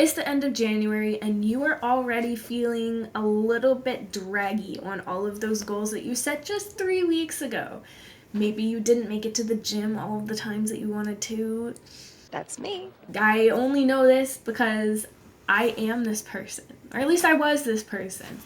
It's the end of January and you are already feeling a little bit draggy on all of those goals that you set just 3 weeks ago. Maybe you didn't make it to the gym all of the times that you wanted to. That's me. I only know this because I am this person, or at least I was this person.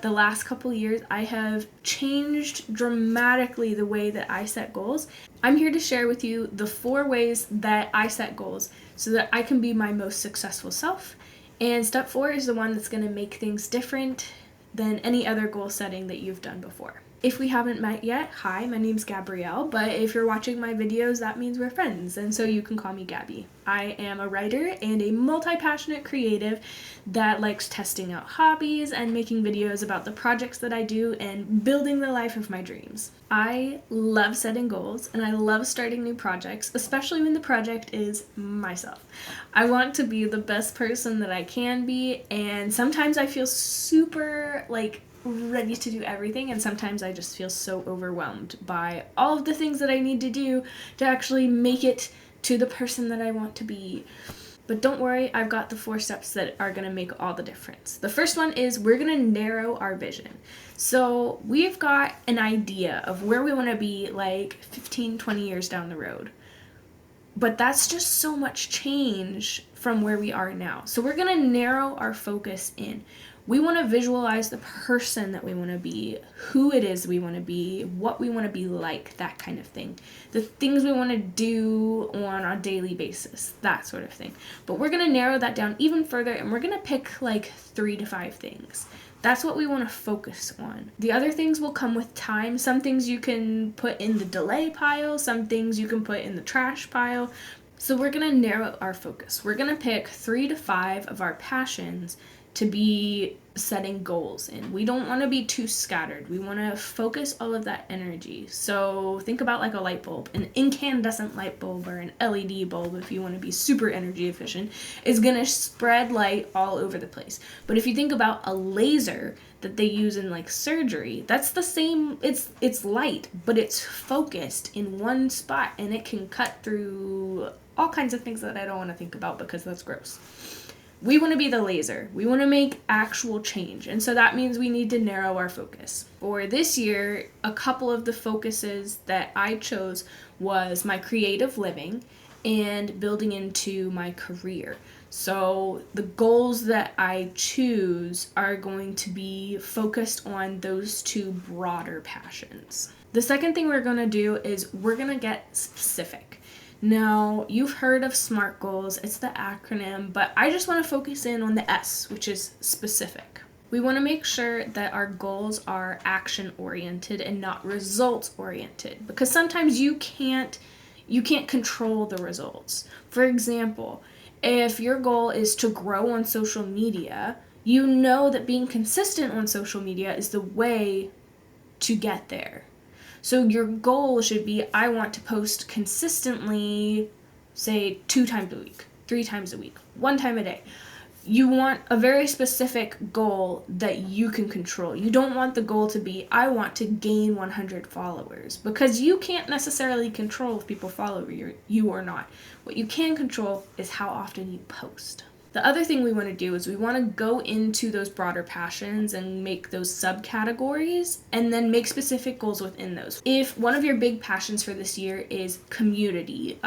The last couple years, I have changed dramatically the way that I set goals. I'm here to share with you the 4 ways that I set goals so that I can be my most successful self. And step 4 is the one that's going to make things different than any other goal setting that you've done before. If we haven't met yet, hi, my name's Gabrielle, but if you're watching my videos, that means we're friends, and so you can call me Gabby. I am a writer and a multi-passionate creative that likes testing out hobbies and making videos about the projects that I do and building the life of my dreams. I love setting goals and I love starting new projects, especially when the project is myself. I want to be the best person that I can be, and sometimes I feel super ready to do everything, and sometimes I just feel so overwhelmed by all of the things that I need to do to actually make it to the person that I want to be. But don't worry, I've got the 4 steps that are going to make all the difference. The first one is we're going to narrow our vision. So we've got an idea of where we want to be 15, 20 years down the road. But that's just so much change from where we are now. So we're going to narrow our focus in. We want to visualize the person that we want to be, who it is we want to be, what we want to be like, that kind of thing. The things we want to do on a daily basis, that sort of thing. But we're going to narrow that down even further, and we're going to pick 3 to 5 things. That's what we want to focus on. The other things will come with time. Some things you can put in the delay pile, some things you can put in the trash pile. So we're going to narrow our focus. We're going to pick 3 to 5 of our passions to be setting goals in. We don't want to be too scattered. We want to focus all of that energy. So think about a light bulb. An incandescent light bulb or an LED bulb, if you want to be super energy efficient, is going to spread light all over the place. But if you think about a laser that they use in surgery, that's the same. It's light, but it's focused in one spot, and it can cut through all kinds of things that I don't want to think about because that's gross. We want to be the laser. We want to make actual change. And so that means we need to narrow our focus. For this year, a couple of the focuses that I chose was my creative living and building into my career. So the goals that I choose are going to be focused on those 2 broader passions. The second thing we're going to do is we're going to get specific. Now, you've heard of SMART goals, it's the acronym, but I just want to focus in on the S, which is specific. We want to make sure that our goals are action-oriented and not results-oriented, because sometimes you can't control the results. For example, if your goal is to grow on social media, you know that being consistent on social media is the way to get there. So your goal should be, I want to post consistently, say 2 times a week, 3 times a week, 1 time a day. You want a very specific goal that you can control. You don't want the goal to be, I want to gain 100 followers, because you can't necessarily control if people follow you or not. What you can control is how often you post. The other thing we want to do is we want to go into those broader passions and make those subcategories and then make specific goals within those. If one of your big passions for this year is community,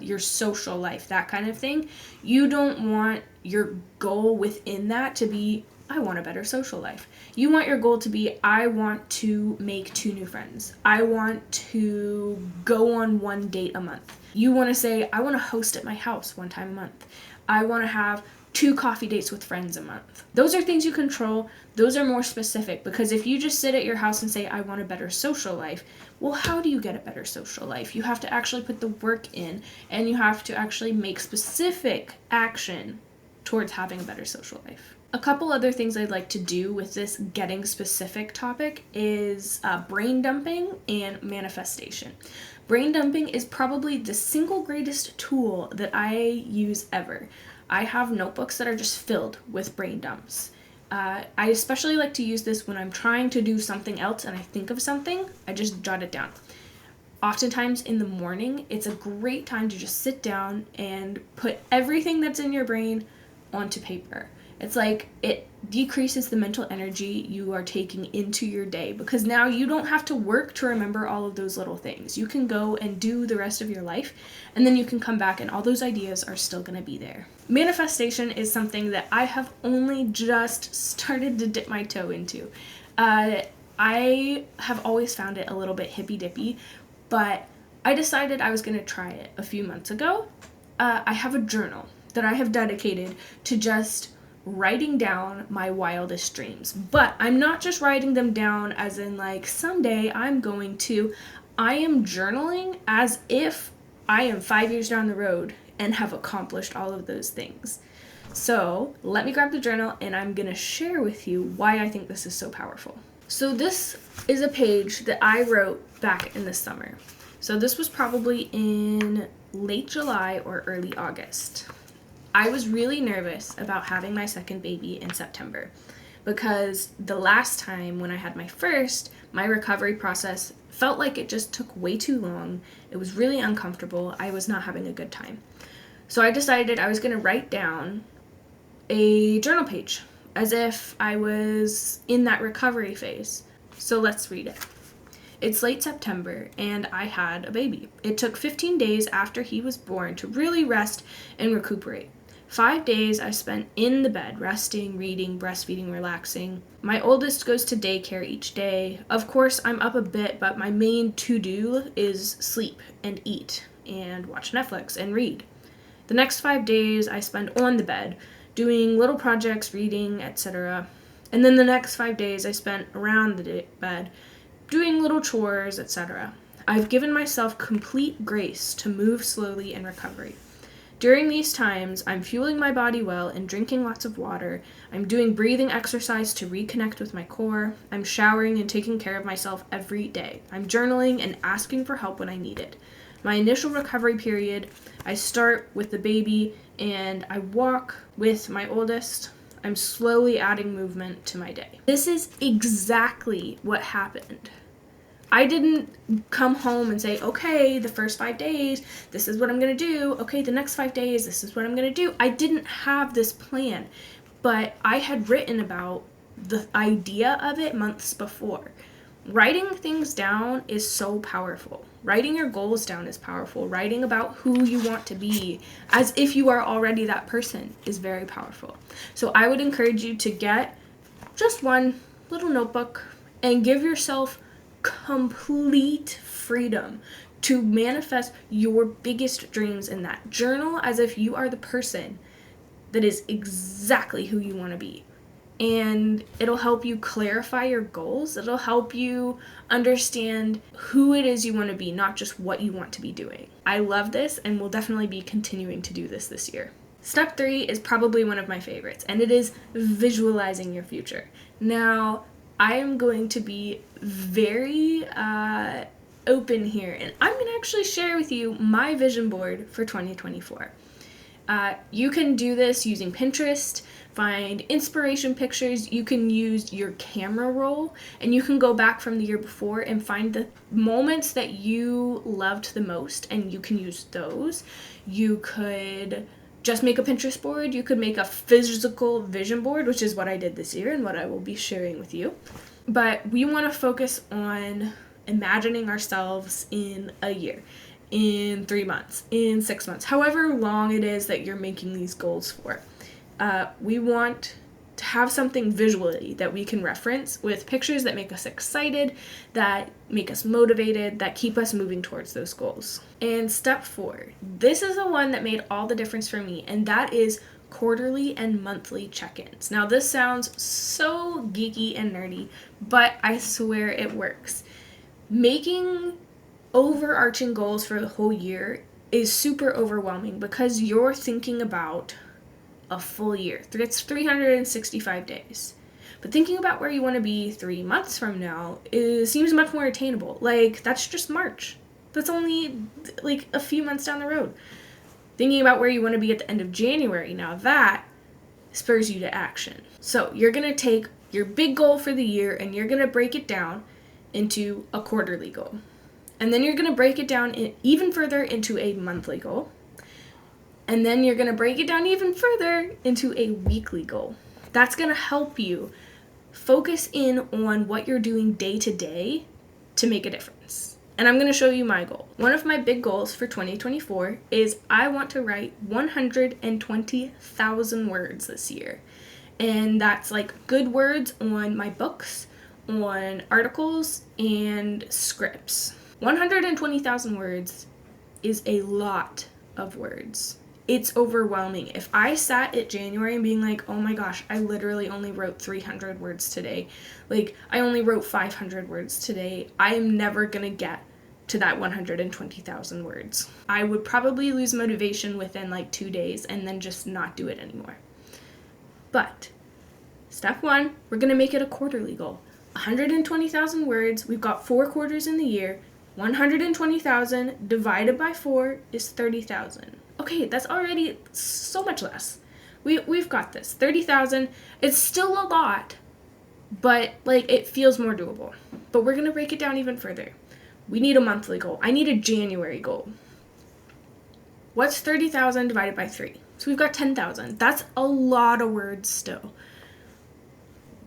your social life, that kind of thing, you don't want your goal within that to be, I want a better social life. You want your goal to be, I want to make 2 new friends. I want to go on 1 date a month. You want to say, I want to host at my house 1 time a month. I want to have 2 coffee dates with friends a month. Those are things you control. Those are more specific, because if you just sit at your house and say, I want a better social life, well, how do you get a better social life? You have to actually put the work in, and you have to actually make specific action towards having a better social life. A couple other things I'd like to do with this getting specific topic is brain dumping and manifestation. Brain dumping is probably the single greatest tool that I use ever. I have notebooks that are just filled with brain dumps. I especially like to use this when I'm trying to do something else and I think of something, I just jot it down. Oftentimes in the morning, it's a great time to just sit down and put everything that's in your brain onto paper. It's like it decreases the mental energy you are taking into your day, because now you don't have to work to remember all of those little things. You can go and do the rest of your life, and then you can come back and all those ideas are still going to be there. Manifestation is something that I have only just started to dip my toe into. I have always found it a little bit hippy-dippy, but I decided I was going to try it a few months ago. I have a journal that I have dedicated to just writing down my wildest dreams. But I'm not just writing them down as in like someday I'm going to. I am journaling as if I am 5 years down the road and have accomplished all of those things. So let me grab the journal and I'm going to share with you why I think this is so powerful. So this is a page that I wrote back in the summer. So this was probably in late July or early August. I was really nervous about having my second baby in September because the last time when I had my first, my recovery process felt like it just took way too long. It was really uncomfortable. I was not having a good time. So I decided I was going to write down a journal page as if I was in that recovery phase. So let's read it. It's late September and I had a baby. It took 15 days after he was born to really rest and recuperate. 5 days I spent in the bed, resting, reading, breastfeeding, relaxing. My oldest goes to daycare each day. Of course, I'm up a bit, but my main to-do is sleep and eat and watch Netflix and read. The next 5 days I spend on the bed, doing little projects, reading, etc. And then the next 5 days I spent around the bed, doing little chores, etc. I've given myself complete grace to move slowly in recovery. During these times, I'm fueling my body well and drinking lots of water. I'm doing breathing exercise to reconnect with my core. I'm showering and taking care of myself every day. I'm journaling and asking for help when I need it. My initial recovery period, I start with the baby and I walk with my oldest. I'm slowly adding movement to my day. This is exactly what happened. I didn't come home and say, okay, the first 5 days, this is what I'm going to do. Okay, the next 5 days, this is what I'm going to do. I didn't have this plan, but I had written about the idea of it months before. Writing things down is so powerful. Writing your goals down is powerful. Writing about who you want to be as if you are already that person is very powerful. So I would encourage you to get just one little notebook and give yourself complete freedom to manifest your biggest dreams in that. Journal as if you are the person that is exactly who you want to be. And it'll help you clarify your goals. It'll help you understand who it is you want to be, not just what you want to be doing. I love this and will definitely be continuing to do this year. Step 3 is probably one of my favorites, and it is visualizing your future. Now, I am going to be very open here, and I'm going to actually share with you my vision board for 2024. You can do this using Pinterest, find inspiration pictures. You can use your camera roll, and you can go back from the year before and find the moments that you loved the most, and you can use those. You could just make a Pinterest board. You could make a physical vision board, which is what I did this year and what I will be sharing with you. But we want to focus on imagining ourselves in a year, in 3 months, in 6 months, however long it is that you're making these goals for. We want to have something visually that we can reference with pictures that make us excited, that make us motivated, that keep us moving towards those goals. And step 4, this is the one that made all the difference for me, and that is quarterly and monthly check-ins. Now this sounds so geeky and nerdy, but I swear it works. Making overarching goals for the whole year is super overwhelming because you're thinking about a full year. It's 365 days. But thinking about where you want to be 3 months from now seems much more attainable. Like, that's just March. That's only like a few months down the road. Thinking about where you want to be at the end of January, now that spurs you to action. So you're going to take your big goal for the year and you're going to break it down into a quarterly goal. And then you're going to break it down even further into a monthly goal. And then you're going to break it down even further into a weekly goal. That's going to help you focus in on what you're doing day to day to make a difference. And I'm going to show you my goal. One of my big goals for 2024 is I want to write 120,000 words this year. And that's like good words on my books, on articles, and scripts. 120,000 words is a lot of words. It's overwhelming. If I sat at January and being like, oh my gosh, I literally only wrote 300 words today. Like, I only wrote 500 words today. I am never going to get to that 120,000 words. I would probably lose motivation within like 2 days and then just not do it anymore. But step one, we're going to make it a quarterly goal. 120,000 words. We've got 4 quarters in the year. 120,000 divided by 4 is 30,000. Okay, that's already so much less. We've got this. 30,000. It's still a lot, but like it feels more doable. But we're going to break it down even further. We need a monthly goal. I need a January goal. What's 30,000 divided by 3? So we've got 10,000. That's a lot of words still.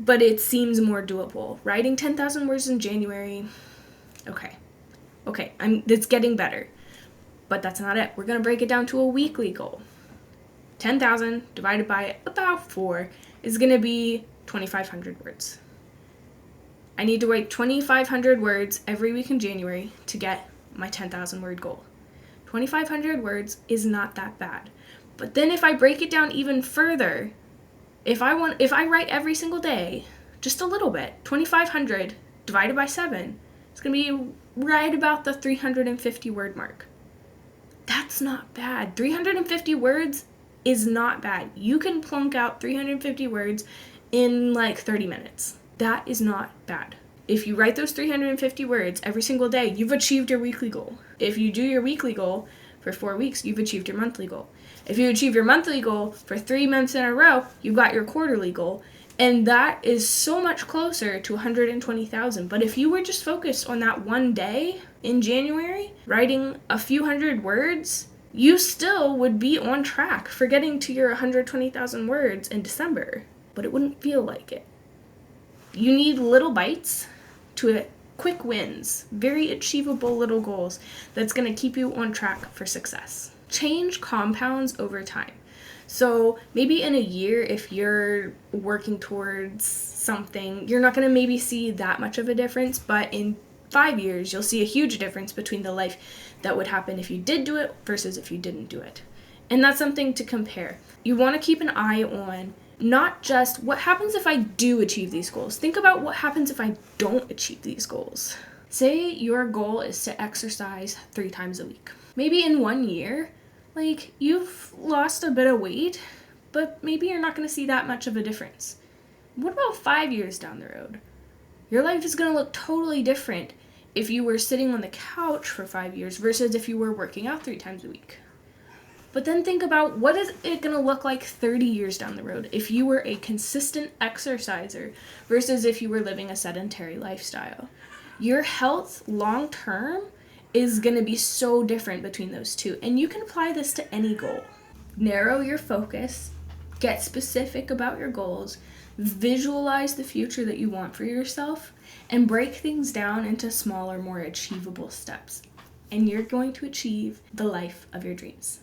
But it seems more doable. Writing 10,000 words in January, okay, it's getting better. But that's not it. We're going to break it down to a weekly goal. 10,000 divided by about 4 is going to be 2,500 words. I need to write 2,500 words every week in January to get my 10,000 word goal. 2,500 words is not that bad. But then if I break it down even further, if I write every single day, just a little bit, 2,500 divided by 7, it's going to be right about the 350 word mark. That's not bad. 350 words is not bad. You can plunk out 350 words in like 30 minutes. That is not bad. If you write those 350 words every single day, you've achieved your weekly goal. If you do your weekly goal for 4 weeks, you've achieved your monthly goal. If you achieve your monthly goal for 3 months in a row, you've got your quarterly goal. And that is so much closer to 120,000. But if you were just focused on that one day in January, writing a few hundred words, you still would be on track for getting to your 120,000 words in December. But it wouldn't feel like it. You need little bites to quick wins, very achievable little goals that's going to keep you on track for success. Change compounds over time. So maybe in a year, if you're working towards something, you're not going to maybe see that much of a difference, but in 5 years, you'll see a huge difference between the life that would happen if you did do it versus if you didn't do it. And that's something to compare. You want to keep an eye on not just what happens if I do achieve these goals. Think about what happens if I don't achieve these goals. Say your goal is to exercise 3 times a week. Maybe in 1 year, like, you've lost a bit of weight, but maybe you're not going to see that much of a difference. What about 5 years down the road? Your life is going to look totally different if you were sitting on the couch for 5 years versus if you were working out 3 times a week. But then think about what is it going to look like 30 years down the road if you were a consistent exerciser versus if you were living a sedentary lifestyle. Your health long term is going to be so different between those two. And you can apply this to any goal. Narrow your focus, get specific about your goals, visualize the future that you want for yourself, and break things down into smaller, more achievable steps. And you're going to achieve the life of your dreams.